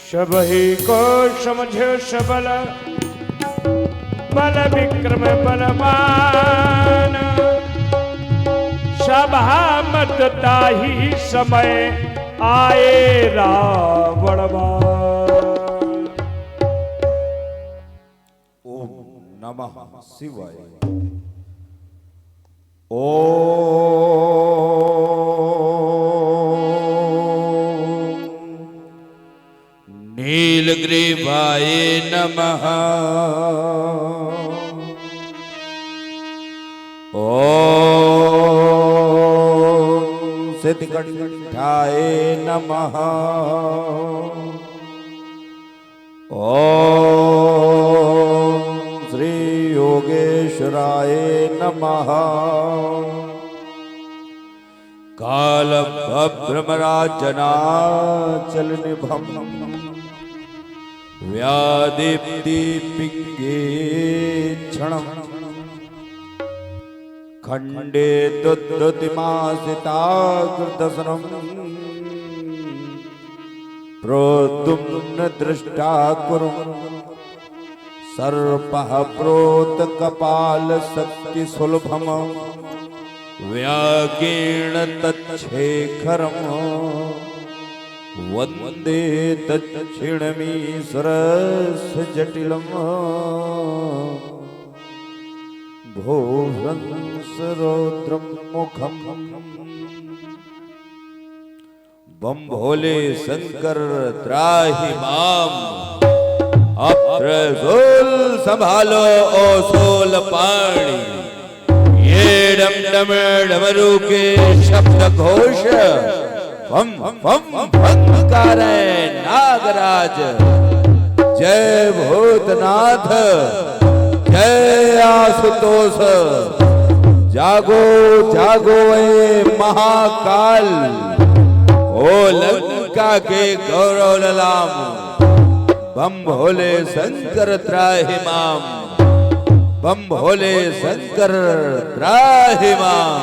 सबही को समझो सबल बल विक्रम बलवान सभा मत ताही समय आए रावणवान। ओम नमः शिवाय। नीलग्रीवाय नमः। ओम सिद्धकंठाय नमः। ओम श्री योगेश्वराय नमः। कालभ्रमराजनाचल निभम व्यादीप्तिपिंगे क्षणम् खंडे दुद्रुतिमासिताकृतसनम् प्रोद्युम्न दृष्टा कुरुम् सर्पः प्रोत कपाल शक्ति सुलभम व्याकीर्ण तच्छेखरम् वंदे दक्षिणमीश्वरस्य जटिलम् भूभ्रंसरौद्रं मुखम्। बम भोले शंकर त्राहि माम। अब सोल संभालो ओ सोल पाणी। ये डम डम डमरू के शब्द घोष फम फम फंकारे नागराज। जय भूतनाथ जय आशुतोष। जागो जागो ए महाकाल। ओ लंका के गौरव ललाम। बम भोले शंकर त्राहि माम। बम भोले शंकर त्राहि माम।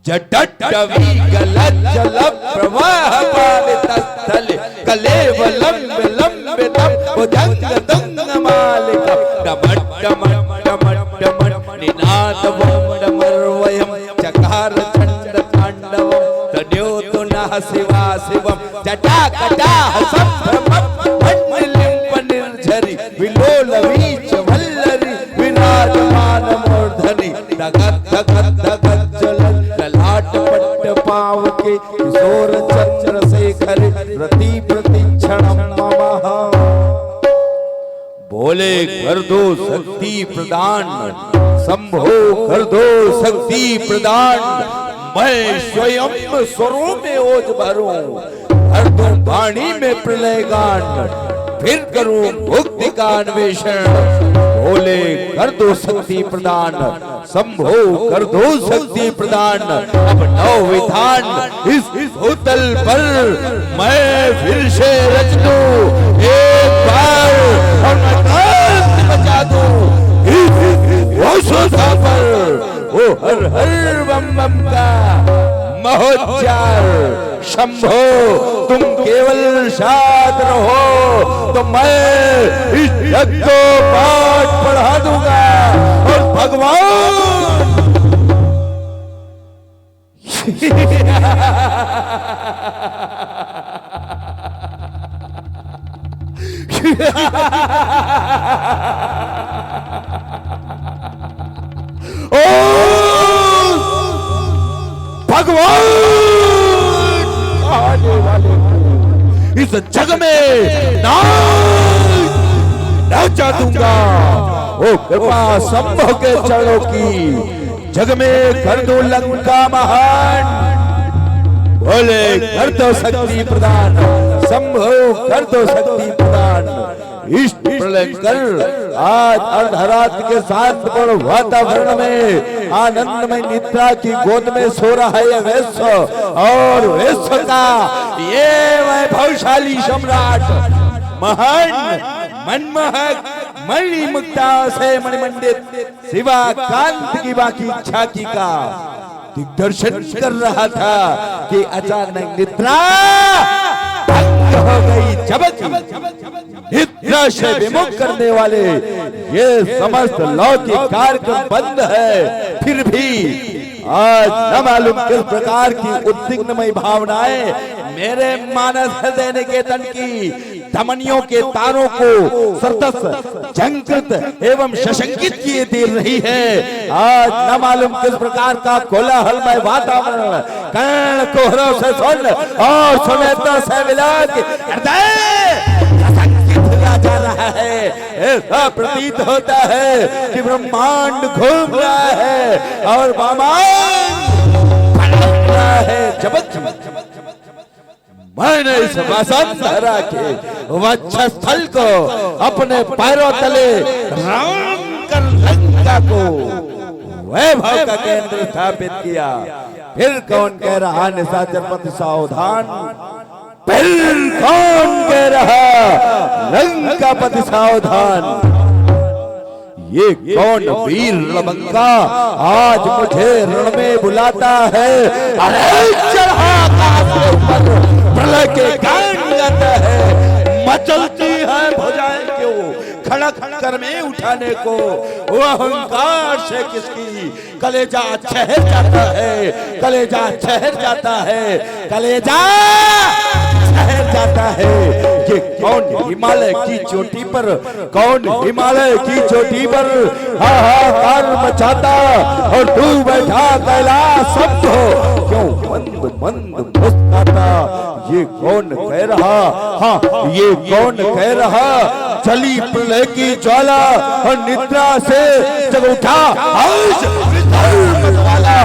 जटटवी गलज्जल प्रवाह पालित स्थल कलेवलम विलंबितम भुजंग दंग मालिकम डमट डमट डमट डमट निनाद वमडमर्वयम चकार चंड तांडवम तद्योतु नः शिवा शिवम जटाकटाह संभ्रमम भण्डलिम्ब निर्झरि विलोल वीच वल्लरि विराजमान मूर्धनि धगत धगत धगत जलन ललाट पट्ट पाव के किशोर चंद्रशेखर प्रति प्रतिक्षणम ममः। बोले कर दो शक्ति प्रदान संभो कर दो शक्ति प्रदान। मैं स्वयं स्वरों में ओज भरूं कर दूं वाणी में प्रलय गान फिर करूं भुक्ति का अन्वेषण। बोले कर दो शक्ति प्रदान संभो कर दो शक्ति प्रदान। अब नौ विधान इस भूतल पर मैं फिर से रच दूं एक बार और मैं कांत बचा दूं इस पर ओ हर हर बम बम का महोच्चार। शंभो तुम केवल शांत रहो तो मैं इस जग को पाठ पढ़ा दूंगा और भगवान ओ भगवान आने वाले इस जग में नाच दूंगा। ओ कृपा संभव के चरणों की जग में कर दो लंका महान। बोले कर दो शक्ति प्रदान संभव कर दो शक्ति प्रदान। इष्ट प्रलय कर आज अर्धरात्र के शांतपूर्ण वातावरण में आनंदमय निद्रा की गोद में सो रहा है यह वैश्य और वैश्य का ये वैभवशाली सम्राट महान मनमोहक मणि मुक्ता से मणिमंडित शिवा कांत की बाकी इच्छा की का दिग्दर्शन कर रहा था कि अचानक निद्रा भंग हो गई। जबकि निद्रा से विमुख करने वाले ये समस्त लौकिक कार्यक्रम बंद है, फिर भी आज न मालूम किस प्रकार की उद्विग्नमय भावनाएं मेरे मानस हृदय निकेतन की धमनियों के तारों को सरदस झंकृत एवं सशंकित किए दे रही है। आज न मालूम किस प्रकार का कोलाहलमय वातावरण कर्ण कोहरों से सुन और सुनेत्र से मिला के हृदय जा रहा है। ऐसा प्रतीत होता है कि ब्रह्मांड घूम रहा है और पलट रहा है। मैंने इस वसुंधरा के वक्षस्थल को अपने पैरों तले राम कर लंका को वैभव का केंद्र स्थापित किया। फिर कौन कह रहा निशाचर पति सावधान, फिर कौन कह रहा लंका पति सावधान। ये कौन वीर लबंका आज मुझे रण में बुलाता है। अरे चढ़ा प्रलय के गान गाता है, मचलती है भुजाएं क्यों खड़क कर में उठाने को। वो अहंकार से किसकी कलेजा ठहर जाता है, कलेजा ठहर जाता है, कलेजा ठहर जाता है। ये कौन हिमालय की चोटी पर, कौन हिमालय की चोटी पर हाहाकार मचाता और तू बैठा कैलाश शब्द हो क्यों मंद मंद मुस्कुराता। ये कौन कह रहा, हाँ ये कौन कह रहा चली प्रलय की ज्वाला और निद्रा से जग उठा आज वाला।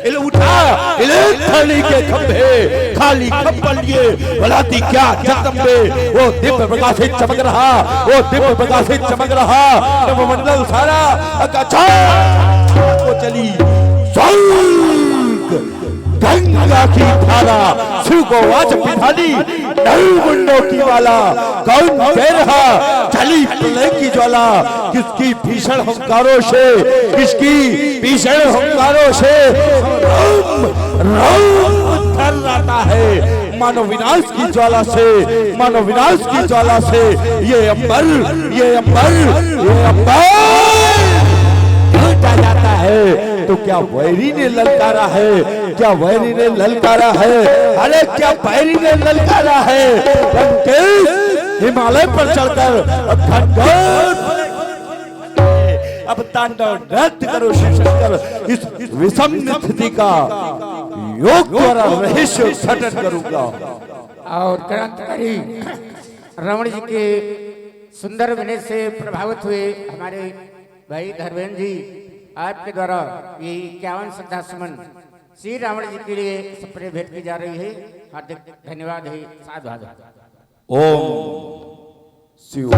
ये उठा थाली के खंभे खाली खंभल लिए बलाती क्या जगदम्बे। वो दिव्य प्रकाशित चमक रहा, वो दिव्य प्रकाशित चमक रहा। नवमंडल सारा अकाछा को चली गंगा की धारा शिव को आज पिठाली नवमुंडों की वाला। कौन कह रहा चली प्रलय की ज्वाला, किसकी भीषण हुंकारों से, किसकी भीषण हुंकारों से थर रहता है। मानव विनाश की ज्वाला से, मानव विनाश की ज्वाला से ये अंबर, ये अंबर, ये अंबर जाता है। तो क्या वैरी ने ललकारा है, क्या वैरी ने ललकारा है, अरे क्या वैरी ने ललकारा है। हिमालय पर चढ़कर अब तांडव नृत्य करो शिवशंकर। इस विषम स्थिति का योग द्वारा रहस्य उद्घाटन करूंगा। और क्रांतिकारी रमण जी के सुंदर विनय से प्रभावित हुए हमारे भाई धर्मेंद्र जी, आपके द्वारा ये 51 श्रद्धा सुमन श्री रावण जी के लिए सप्रे भेंट की जा रही है। हार्दिक धन्यवाद है, साधु। ओम शिव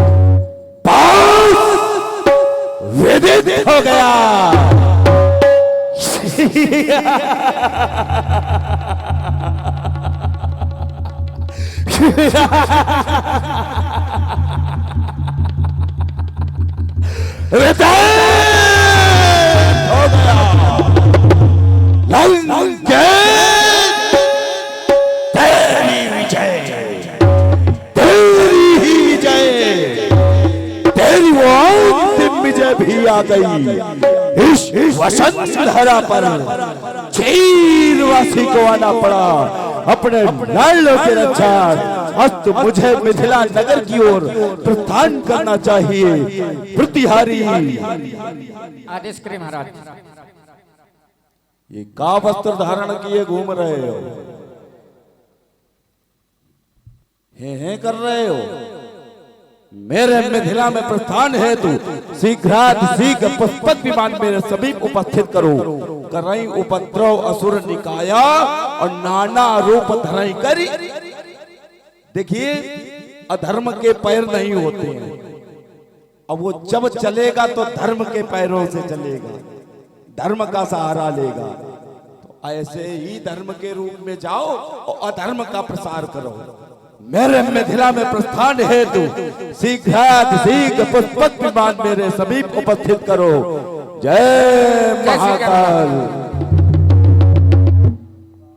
वेदित हो गया। तेरी विजय, तेरी ही विजय, तेरी वो अंतिम विजय भी आ गई। इस वसुंधरा पर चीरवासी को आना पड़ा अपने नालों के रक्षा। अस्त मुझे मिथिला नगर की ओर प्रस्थान करना चाहिए। प्रतिहारी आदेश करें महाराज। ये का वस्त्र धारण किए घूम रहे हो, हे कर रहे हो। मेरे मिथिला में प्रस्थान है तू शीघ्र पुष्पक विमान मेरे समीप उपस्थित करो। करई उपद्रव असुर निकाया और नाना रूप धरई करी। देखिए अधर्म के पैर नहीं होते हैं। अब वो जब चलेगा तो धर्म के पैरों से चलेगा, धर्म का सहारा लेगा। तो ऐसे ही धर्म के रूप में जाओ और अधर्म का प्रसार करो। मेरे मिथिला में प्रस्थान हेतु शीघ्र पुष्पक विमान मेरे समीप उपस्थित करो। जय महाकाल।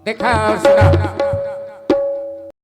देखा और सुना